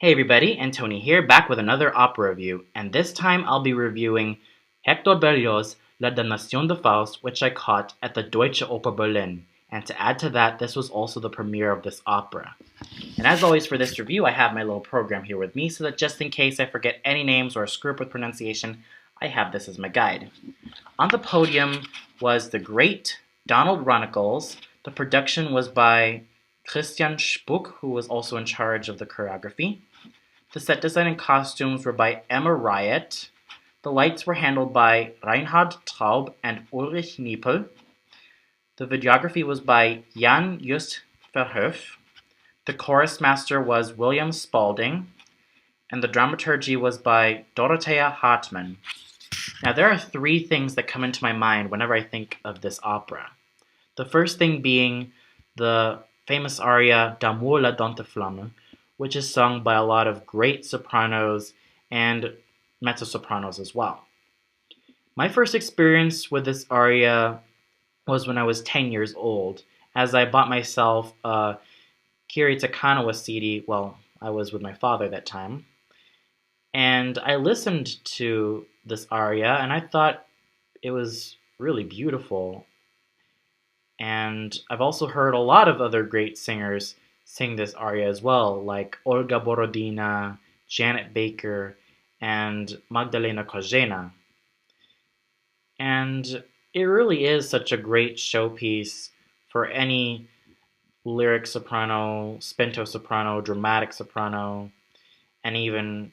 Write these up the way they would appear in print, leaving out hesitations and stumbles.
Hey everybody, Antony here, back with another opera review, and this time I'll be reviewing Hector Berlioz' La Damnation de Faust, which I caught at the Deutsche Oper Berlin. And to add to that, this was also the premiere of this opera. And as always for this review, I have my little program here with me, so that just in case I forget any names or screw up with pronunciation, I have this as my guide. On the podium was the great Donald Runnicles. The production was by Christian Spuck, who was also in charge of the choreography. The set design and costumes were by Emma Riot. The lights were handled by Reinhard Traub and Ulrich Niepel. The videography was by Jan Just Verhoef. The chorus master was William Spalding. And the dramaturgy was by Dorothea Hartmann. Now, there are three things that come into my mind whenever I think of this opera. The first thing being the famous aria D'amour la dente flamme, which is sung by a lot of great sopranos and mezzo-sopranos as well. My first experience with this aria was when I was 10 years old, as I bought myself a Kiri Te Kanawa CD. Well, I was with my father that time. And I listened to this aria, and I thought it was really beautiful. And I've also heard a lot of other great singers sing this aria as well, like Olga Borodina, Janet Baker, and Magdalena Kozhena. And it really is such a great showpiece for any lyric soprano, spinto soprano, dramatic soprano, and even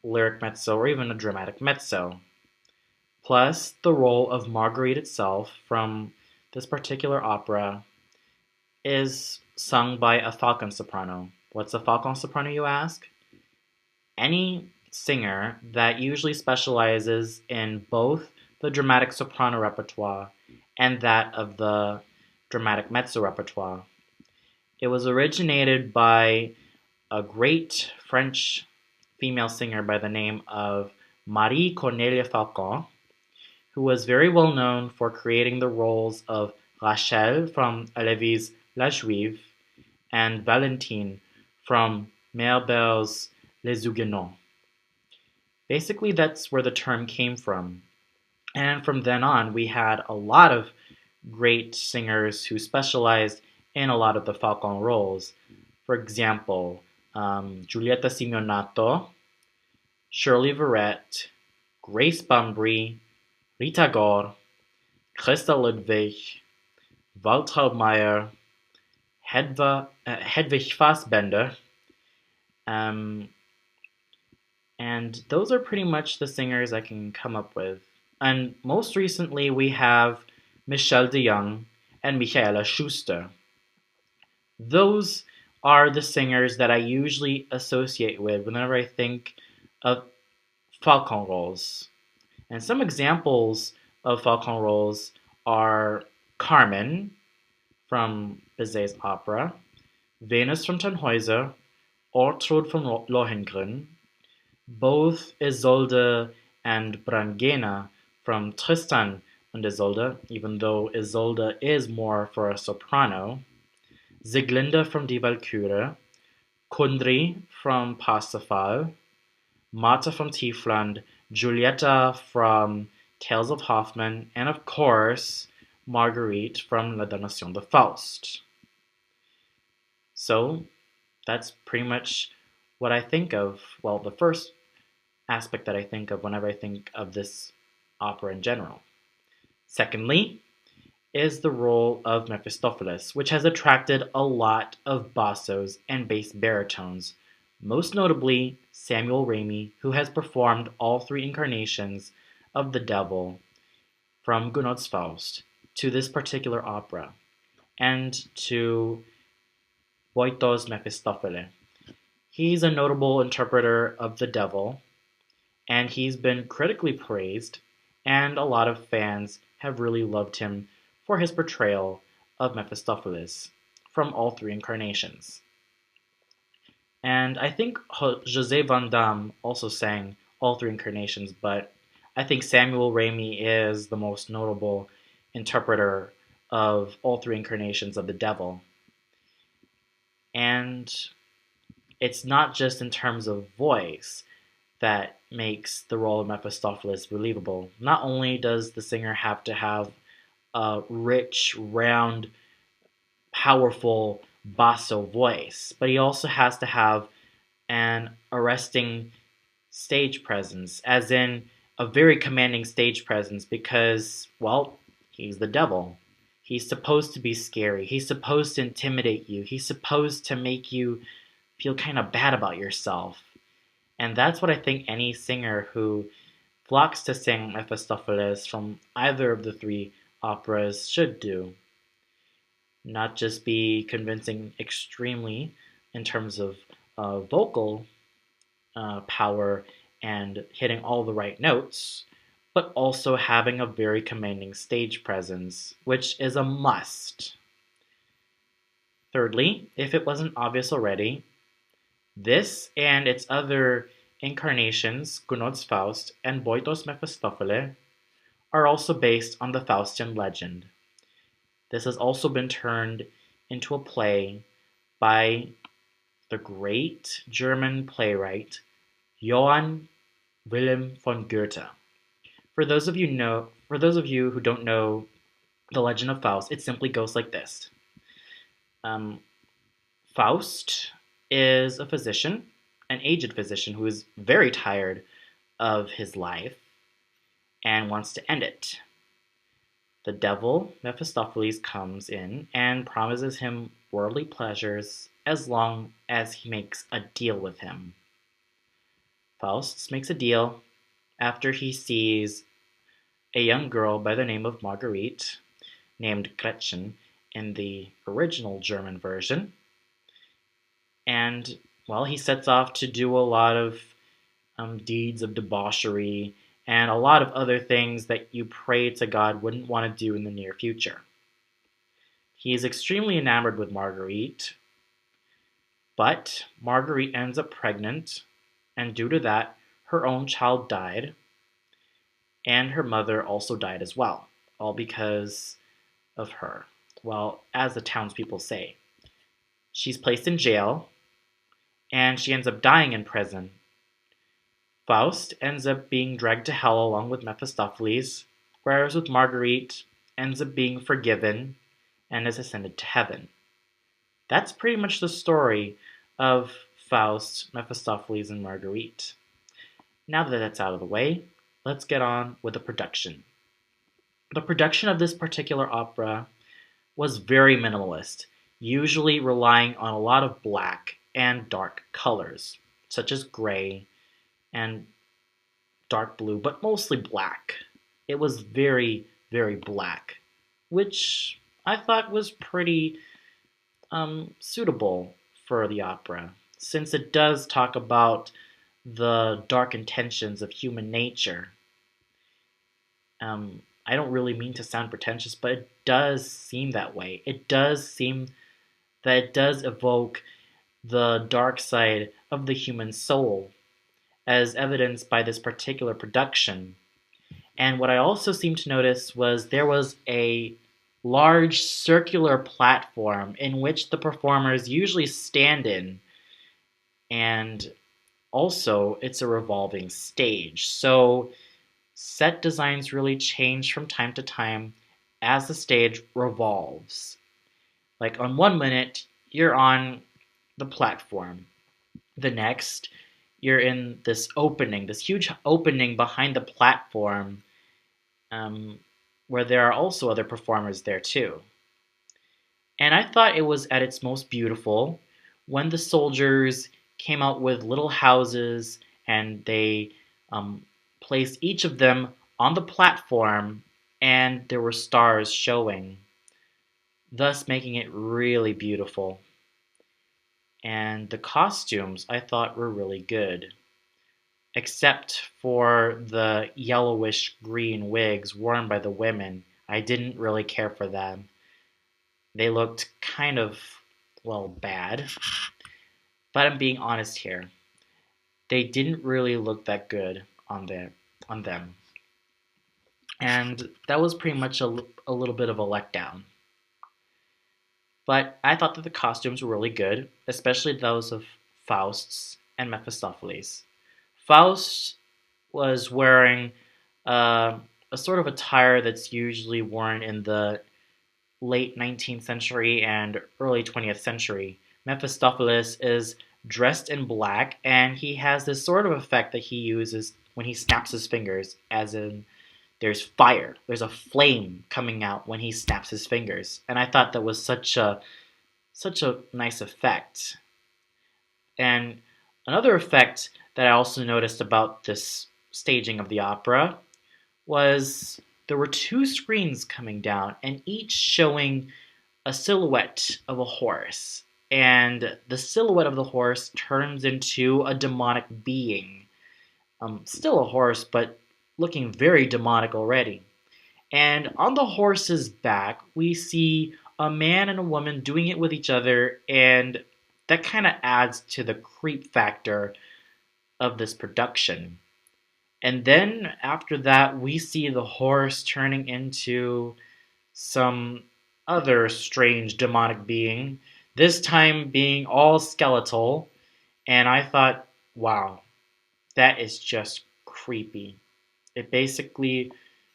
lyric mezzo or even a dramatic mezzo. Plus, the role of Marguerite itself from this particular opera is sung by a falcon soprano. What's a falcon soprano, you ask? Any singer that usually specializes in both the dramatic soprano repertoire and that of the dramatic mezzo repertoire. It was originated by a great French female singer by the name of Marie Corneille Falcon, who was very well known for creating the roles of Rachel from Halévy's La Juive and Valentine from Meyerbeer's Les Huguenots. Basically, that's where the term came from. And from then on, we had a lot of great singers who specialized in a lot of the Falcon roles. For example, Giulietta Simeonato, Shirley Verrett, Grace Bumbry, Rita Gore, Christa Ludwig, Waltraud Meyer, Hedwig Fassbender, and those are pretty much the singers I can come up with. And most recently, we have Michel de Jong and Michaela Schuster. Those are the singers that I usually associate with whenever I think of Falcon roles. And some examples of Falcon roles are Carmen from Bizet's opera, Venus from Tannhäuser, Ortrud from Lohengrin, both Isolde and Brangena from Tristan and Isolde, even though Isolde is more for a soprano, Sieglinde from Die Walküre, Kundry from Parsifal, Marta from Tiefland, Giulietta from Tales of Hoffmann, and of course, Marguerite from La Damnation de Faust. So, that's pretty much what I think of, well, the first aspect that I think of whenever I think of this opera in general. Secondly, is the role of Mephistopheles, which has attracted a lot of bassos and bass baritones, most notably Samuel Youn, who has performed all three incarnations of the devil from Gounod's Faust to this particular opera, and to Boito's Mephistopheles. He's a notable interpreter of the devil, and he's been critically praised, and a lot of fans have really loved him for his portrayal of Mephistopheles from all three incarnations. And I think José Van Damme also sang all three incarnations, but I think Samuel Youn is the most notable interpreter of all three incarnations of the devil. And it's not just in terms of voice that makes the role of Mephistopheles believable. Not only does the singer have to have a rich, round, powerful basso voice, but he also has to have an arresting stage presence, as in a very commanding stage presence, because, well, he's the devil. He's supposed to be scary. He's supposed to intimidate you. He's supposed to make you feel kind of bad about yourself. And that's what I think any singer who flocks to sing Mephistopheles from either of the three operas should do. Not just be convincing extremely in terms of vocal power and hitting all the right notes, but also having a very commanding stage presence, which is a must. Thirdly, if it wasn't obvious already, this and its other incarnations, Gounod's Faust and Boito's Mephistopheles, are also based on the Faustian legend. This has also been turned into a play by the great German playwright Johann Wilhelm von Goethe. For those of you who don't know the Legend of Faust, it simply goes like this. Faust is a physician, an aged physician who is very tired of his life and wants to end it. The devil, Mephistopheles, comes in and promises him worldly pleasures as long as he makes a deal with him. Faust makes a deal after he sees a young girl by the name of Marguerite, named Gretchen in the original German version, and, well, he sets off to do a lot of deeds of debauchery and a lot of other things that you pray to God wouldn't want to do in the near future. He is extremely enamored with Marguerite, but Marguerite ends up pregnant, and due to that, her own child died, and her mother also died as well, all because of her. Well, as the townspeople say. She's placed in jail, and she ends up dying in prison. Faust ends up being dragged to hell along with Mephistopheles, whereas with Marguerite, ends up being forgiven and is ascended to heaven. That's pretty much the story of Faust, Mephistopheles, and Marguerite. Now that that's out of the way, let's get on with the production. The production of this particular opera was very minimalist, usually relying on a lot of black and dark colors, such as gray and dark blue, but mostly black. It was very, very black, which I thought was pretty suitable for the opera, since it does talk about the dark intentions of human nature. I don't really mean to sound pretentious, but it does seem that way. It does seem that it does evoke the dark side of the human soul, as evidenced by this particular production. And what I also seemed to notice was there was a large circular platform in which the performers usually stand in, and also it's a revolving stage. So set designs really change from time to time as the stage revolves. Like on 1 minute, you're on the platform. The next, you're in this opening, this huge opening behind the platform, where there are also other performers there too. And I thought it was at its most beautiful when the soldiers came out with little houses and they placed each of them on the platform and there were stars showing, thus making it really beautiful. And the costumes I thought were really good, except for the yellowish green wigs worn by the women. I didn't really care for them. They looked kind of, well, bad. But I'm being honest here. They didn't really look that good on them. And that was pretty much a little bit of a letdown. But I thought that the costumes were really good, especially those of Faust's and Mephistopheles. Faust was wearing uh, a sort of attire that's usually worn in the late 19th century and early 20th century. Mephistopheles is dressed in black, and he has this sort of effect that he uses when he snaps his fingers, as in there's fire, there's a flame coming out when he snaps his fingers. And I thought that was such a nice effect. And another effect that I also noticed about this staging of the opera was there were two screens coming down, and each showing a silhouette of a horse. And the silhouette of the horse turns into a demonic being. Still a horse, but looking very demonic already. And on the horse's back, we see a man and a woman doing it with each other, and that kind of adds to the creep factor of this production. And then after that, we see the horse turning into some other strange demonic being, this time being all skeletal. And I thought, wow, that is just creepy. It basically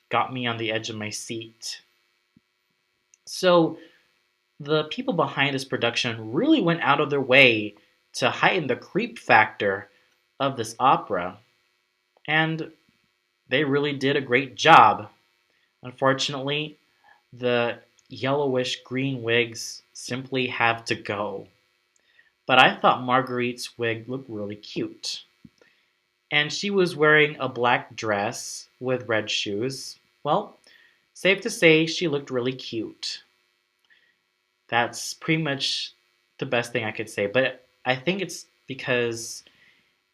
got me on the edge of my seat. So the people behind this production really went out of their way to heighten the creep factor of this opera, and they really did a great job. Unfortunately, the yellowish green wigs simply have to go. But I thought Marguerite's wig looked really cute. And she was wearing a black dress with red shoes. Well, safe to say she looked really cute. That's pretty much the best thing I could say. But I think it's because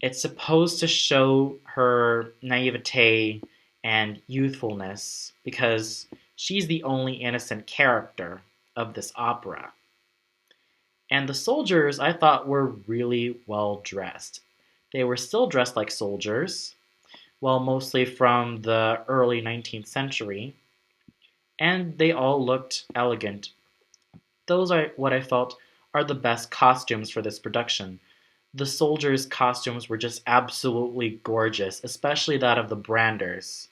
it's supposed to show her naivete and youthfulness because she's the only innocent character of this opera. And the soldiers, I thought, were really well dressed. They were still dressed like soldiers, well, mostly from the early 19th century, and they all looked elegant. Those are what I felt are the best costumes for this production. The soldiers' costumes were just absolutely gorgeous, especially that of the branders.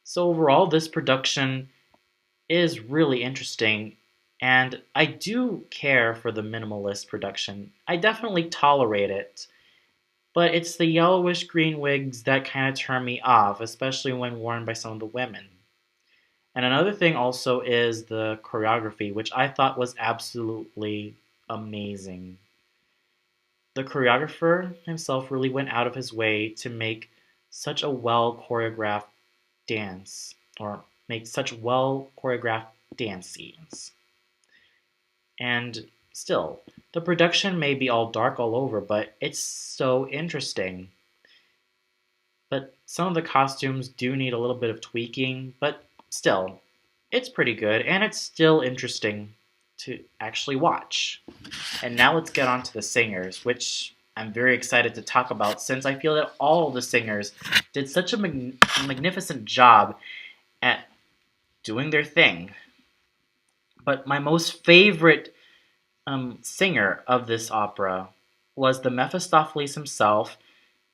So overall, this production is really interesting, and I do care for the minimalist production. I definitely tolerate it, but it's the yellowish green wigs that kind of turn me off, especially when worn by some of the women. And another thing also is the choreography, which I thought was absolutely amazing. The choreographer himself really went out of his way to make such a well choreographed dance, or make such well choreographed dance scenes. And still, the production may be all dark all over, but it's so interesting. But some of the costumes do need a little bit of tweaking, but still, it's pretty good, and it's still interesting to actually watch. And now let's get on to the singers, which I'm very excited to talk about since I feel that all the singers did such a magnificent job at doing their thing. But my most favorite singer of this opera was the Mephistopheles himself,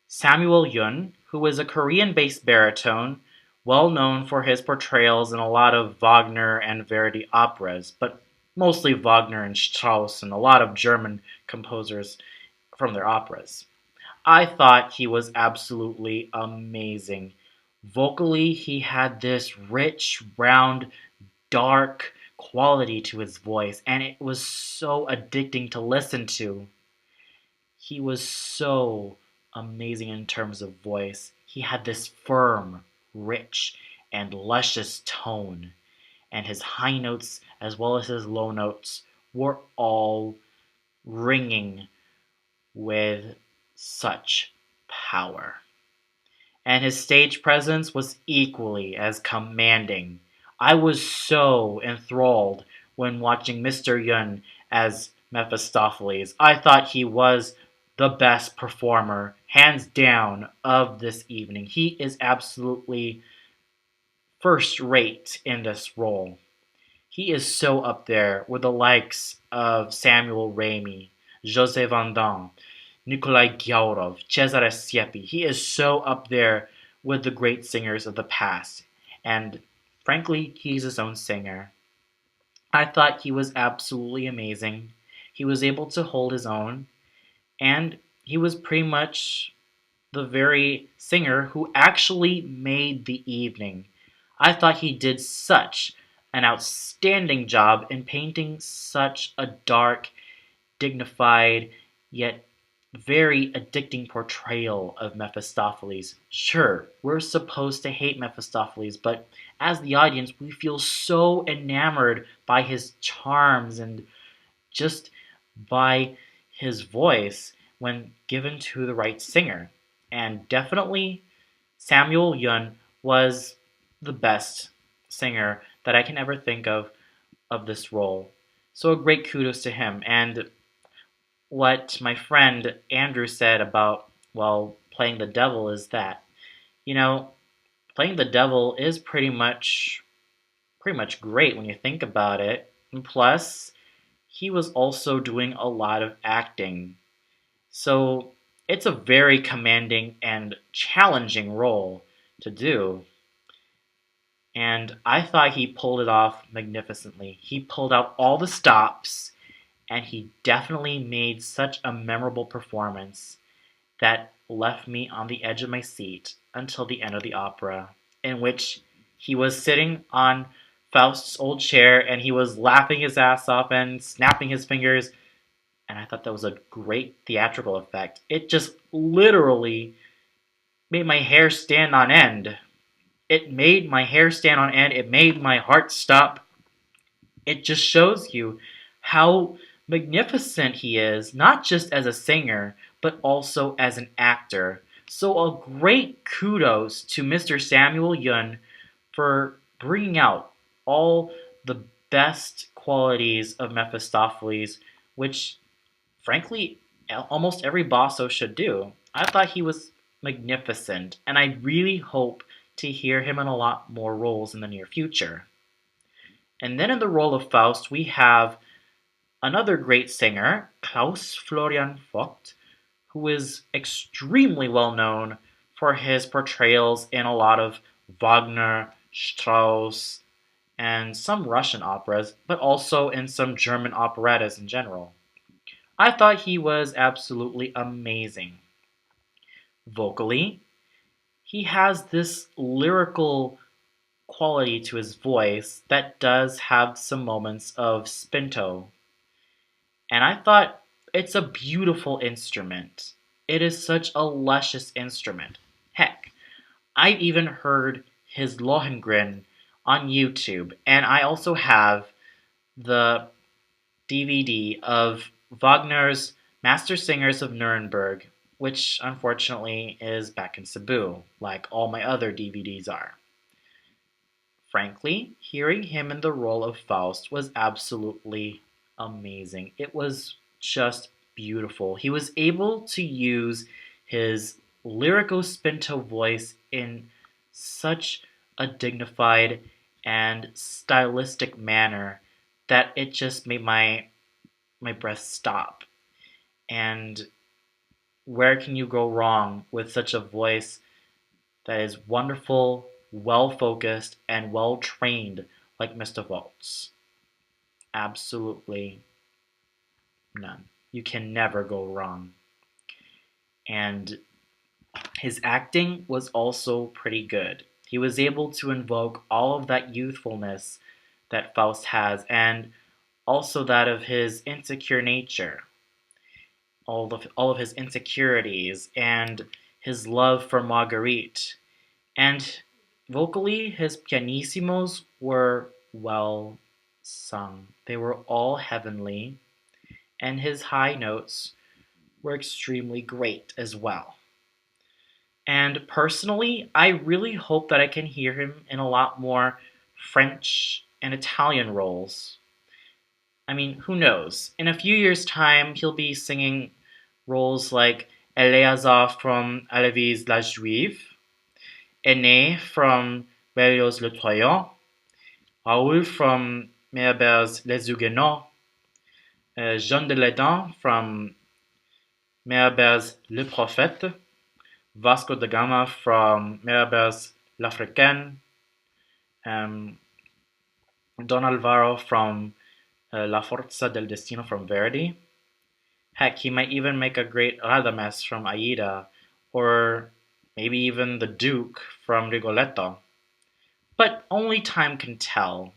Samuel Youn, who was a Korean-based baritone, well known for his portrayals in a lot of Wagner and Verdi operas, but mostly Wagner and Strauss and a lot of German composers from their operas. I thought he was absolutely amazing. Vocally, he had this rich, round, dark quality to his voice, and it was so addicting to listen to. He was so amazing in terms of voice. He had this firm, rich, and luscious tone, and his high notes as well as his low notes were all ringing with such power. And his stage presence was equally as commanding. I was so enthralled when watching Mr. Yun as Mephistopheles. I thought he was the best performer, hands down, of this evening. He is absolutely first rate in this role. He is so up there with the likes of Samuel Ramey, José Van Damme. Nikolai Gyaurov, Cesare Siepi. He is so up there with the great singers of the past. And frankly, he's his own singer. I thought he was absolutely amazing. He was able to hold his own, and he was pretty much the very singer who actually made the evening. I thought he did such an outstanding job in painting such a dark, dignified, yet very addicting portrayal of Mephistopheles. Sure, we're supposed to hate Mephistopheles, but as the audience, we feel so enamored by his charms and just by his voice when given to the right singer. And definitely, Samuel Youn was the best singer that I can ever think of this role. So a great kudos to him. And what my friend Andrew said about, well, playing the devil is that, you know, playing the devil is pretty much great when you think about it. And plus, he was also doing a lot of acting. So it's a very commanding and challenging role to do. And I thought he pulled it off magnificently. He pulled out all the stops, and he definitely made such a memorable performance that left me on the edge of my seat until the end of the opera, in which he was sitting on Faust's old chair and he was laughing his ass off and snapping his fingers. And I thought that was a great theatrical effect. It just literally made my hair stand on end. It made my hair stand on end. It made my heart stop. It just shows you how magnificent he is, not just as a singer, but also as an actor. So a great kudos to Mr. Samuel Youn for bringing out all the best qualities of Mephistopheles, which frankly almost every Basso should do. I thought he was magnificent, and I really hope to hear him in a lot more roles in the near future. And then in the role of Faust, we have another great singer, Klaus Florian Vogt, who is extremely well known for his portrayals in a lot of Wagner, Strauss, and some Russian operas, but also in some German operettas in general. I thought he was absolutely amazing. Vocally, he has this lyrical quality to his voice that does have some moments of spinto. And I thought it's a beautiful instrument. It is such a luscious instrument. Heck, I've even heard his Lohengrin on YouTube, and I also have the DVD of Wagner's Master Singers of Nuremberg, which unfortunately is back in Cebu, like all my other DVDs are. Frankly, hearing him in the role of Faust was absolutely amazing. It was just beautiful. He was able to use his lyrical spinto voice in such a dignified and stylistic manner that it just made my breath stop. And where can you go wrong with such a voice that is wonderful, well focused, and well trained like Mr. Volt's? Absolutely none. You can never go wrong. And his acting was also pretty good. He was able to invoke all of that youthfulness that Faust has, and also that of his insecure nature, all of his insecurities, and his love for Marguerite. And vocally, his pianissimos were well sung. They were all heavenly, and his high notes were extremely great as well. And personally, I really hope that I can hear him in a lot more French and Italian roles. I mean, who knows? In a few years' time, he'll be singing roles like Eleazar from Halévy's La Juive, Aîné from Berlioz Le Troyen, Raoul from Meyerbeer's Les Huguenots, Jean de Ledin from Meyerbeer's Le Prophète, Vasco da Gama from Meyerbeer's L'Africaine, um, Don Alvaro from La Forza del Destino from Verdi. Heck, he might even make a great Radames from Aida, or maybe even the Duke from Rigoletto. But only time can tell.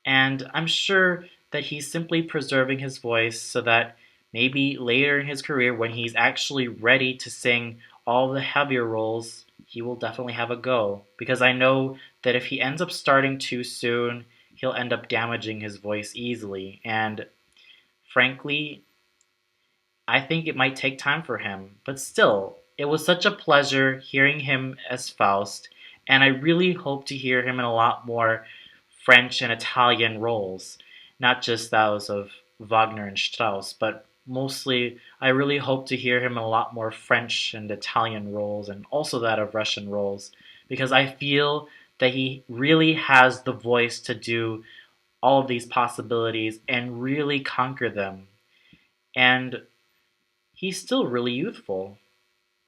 And I'm sure that he's simply preserving his voice so that maybe later in his career, when he's actually ready to sing all the heavier roles, he will definitely have a go. Because I know that if he ends up starting too soon, he'll end up damaging his voice easily. And frankly, I think it might take time for him, but still, it was such a pleasure hearing him as Faust, and I really hope to hear him in a lot more French and Italian roles, not just those of Wagner and Strauss, but mostly I really hope to hear him in a lot more French and Italian roles, and also that of Russian roles, because I feel that he really has the voice to do all of these possibilities and really conquer them. And he's still really youthful.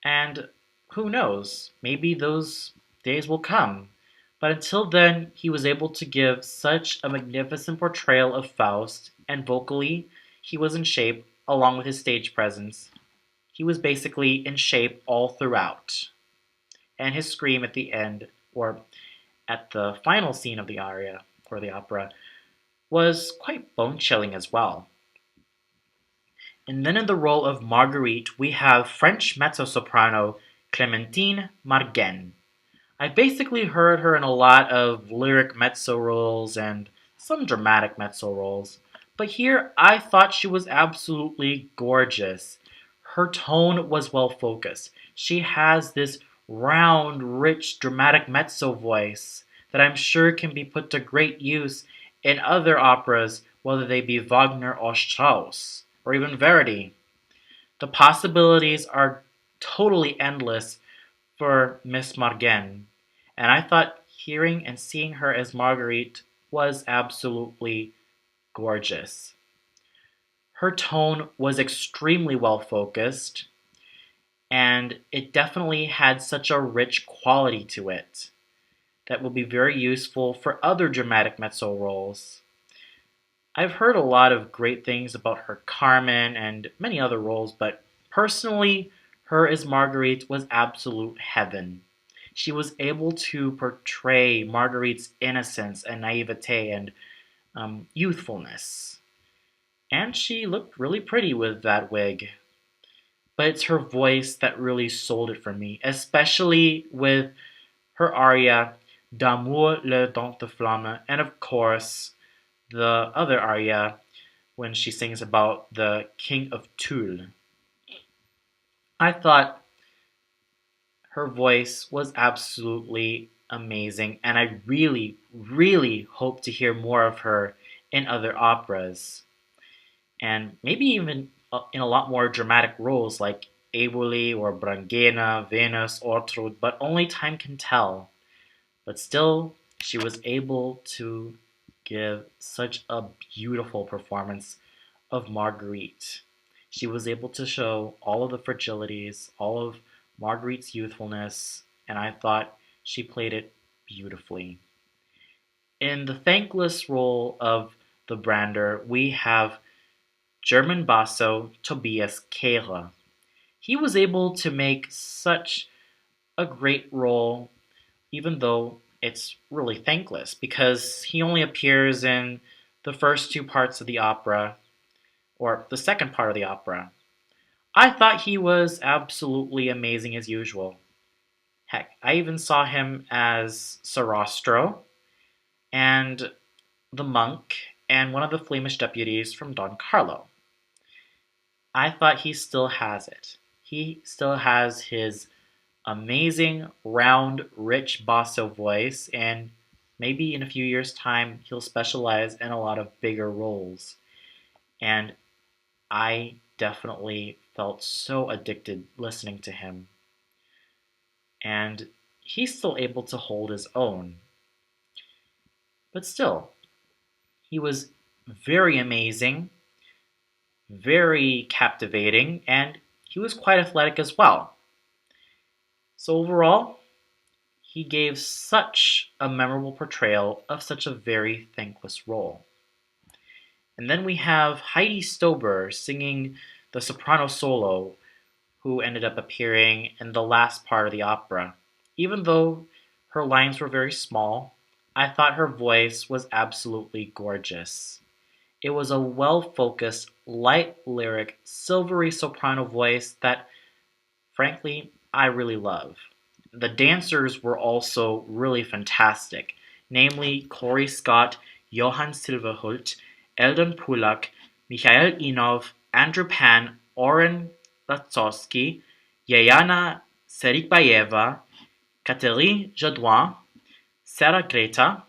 And who knows, maybe those days will come. But until then, he was able to give such a magnificent portrayal of Faust, and vocally, he was in shape along with his stage presence. He was basically in shape all throughout. And his scream at the end, or at the final scene of the aria, or the opera, was quite bone chilling as well. And then in the role of Marguerite, we have French mezzo-soprano Clementine McGann. I basically heard her in a lot of lyric mezzo roles and some dramatic mezzo roles, but here I thought she was absolutely gorgeous. Her tone was well focused. She has this round, rich, dramatic mezzo voice that I'm sure can be put to great use in other operas, whether they be Wagner or Strauss, or even Verdi. The possibilities are totally endless for Miss Marguen, and I thought hearing and seeing her as Marguerite was absolutely gorgeous. Her tone was extremely well focused, and it definitely had such a rich quality to it that will be very useful for other dramatic mezzo roles. I've heard a lot of great things about her Carmen and many other roles, but personally, her as Marguerite was absolute heaven. She was able to portray Marguerite's innocence and naivete and youthfulness. And she looked really pretty with that wig. But it's her voice that really sold it for me, especially with her aria, D'amour le dent de flamme, and of course, the other aria when she sings about the King of Tulle. I thought her voice was absolutely amazing, and I really, really hope to hear more of her in other operas, and maybe even in a lot more dramatic roles like Eboli or Brangena, Venus, Ortrud, but only time can tell. But still, she was able to give such a beautiful performance of Marguerite. She was able to show all of the fragilities, all of Marguerite's youthfulness, and I thought she played it beautifully. In the thankless role of the Brander, we have German basso Tobias Kehrer. He was able to make such a great role, even though it's really thankless, because he only appears in the first two parts of the opera, or the second part of the opera. I thought he was absolutely amazing as usual. Heck, I even saw him as Sarastro and the monk and one of the Flemish deputies from Don Carlo. I thought he still has it. He still has his amazing, round, rich basso voice, and maybe in a few years' time he'll specialize in a lot of bigger roles. And I definitely felt so addicted listening to him. And he's still able to hold his own. But still, he was very amazing, very captivating, and he was quite athletic as well. So overall, he gave such a memorable portrayal of such a very thankless role. And then we have Heidi Stober singing the soprano solo, who ended up appearing in the last part of the opera. Even though her lines were very small, I thought her voice was absolutely gorgeous. It was a well-focused, light lyric, silvery soprano voice that, frankly, I really love. The dancers were also really fantastic, namely Corey Scott, Johann Silverhult, Eldon Pulak, Mikhail Inov, Andrew Pan, Oren Latsowski, Yayana Serikbayeva, Katerine Jadouin, Sarah Greta,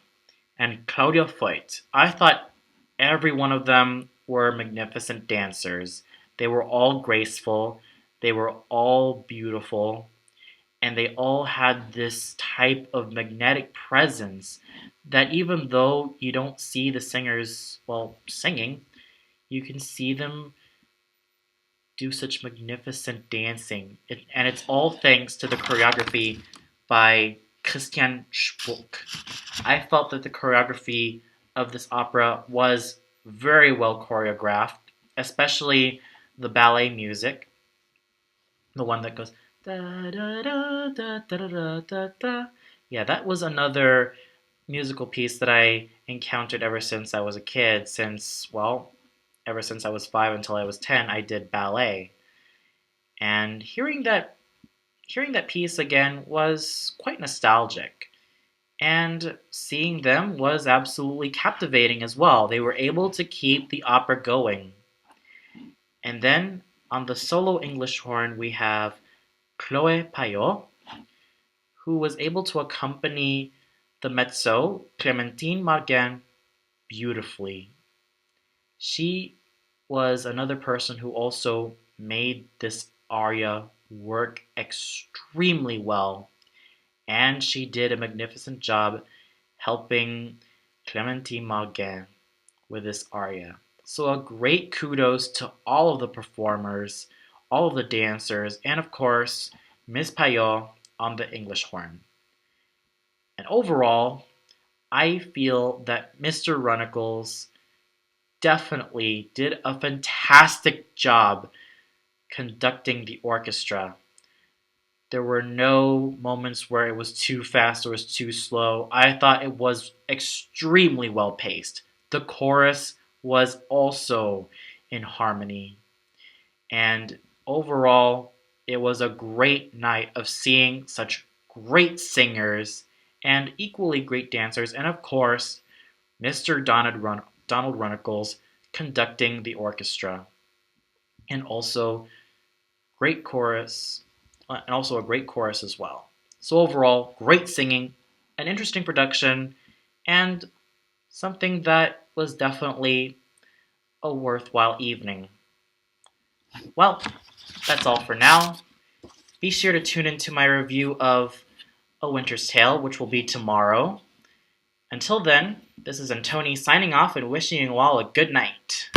and Claudia Foyt. I thought every one of them were magnificent dancers. They were all graceful, they were all beautiful, and they all had this type of magnetic presence that even though you don't see the singers, well, singing, you can see them do such magnificent dancing. And it's all thanks to the choreography by Christian Spuck. I felt that the choreography of this opera was very well choreographed, especially the ballet music, the one that goes da da da da da da da da. Yeah, that was another musical piece that I encountered ever since I was a kid. Since, well, ever since I was 5 until I was 10, I did ballet. And hearing that piece again was quite nostalgic. And seeing them was absolutely captivating as well. They were able to keep the opera going. And then on the solo English horn, we have Chloe Payot, who was able to accompany the mezzo Clementine McGann beautifully. She was another person who also made this aria work extremely well, and she did a magnificent job helping Clementine McGann with this aria. So a great kudos to all of the performers, all of the dancers, and of course, Miss Payot on the English horn. And overall, I feel that Mr. Runnacles definitely did a fantastic job conducting the orchestra. There were no moments where it was too fast or was too slow. I thought it was extremely well paced. The chorus was also in harmony. And overall, it was a great night of seeing such great singers and equally great dancers, and of course, Mr. Donald Runnacles conducting the orchestra. And also great chorus, and also a great chorus as well. So overall, great singing, an interesting production, and something that was definitely a worthwhile evening. Well, that's all for now. Be sure to tune into my review of A Winter's Tale, which will be tomorrow. Until then, this is Antoni signing off and wishing you all a good night.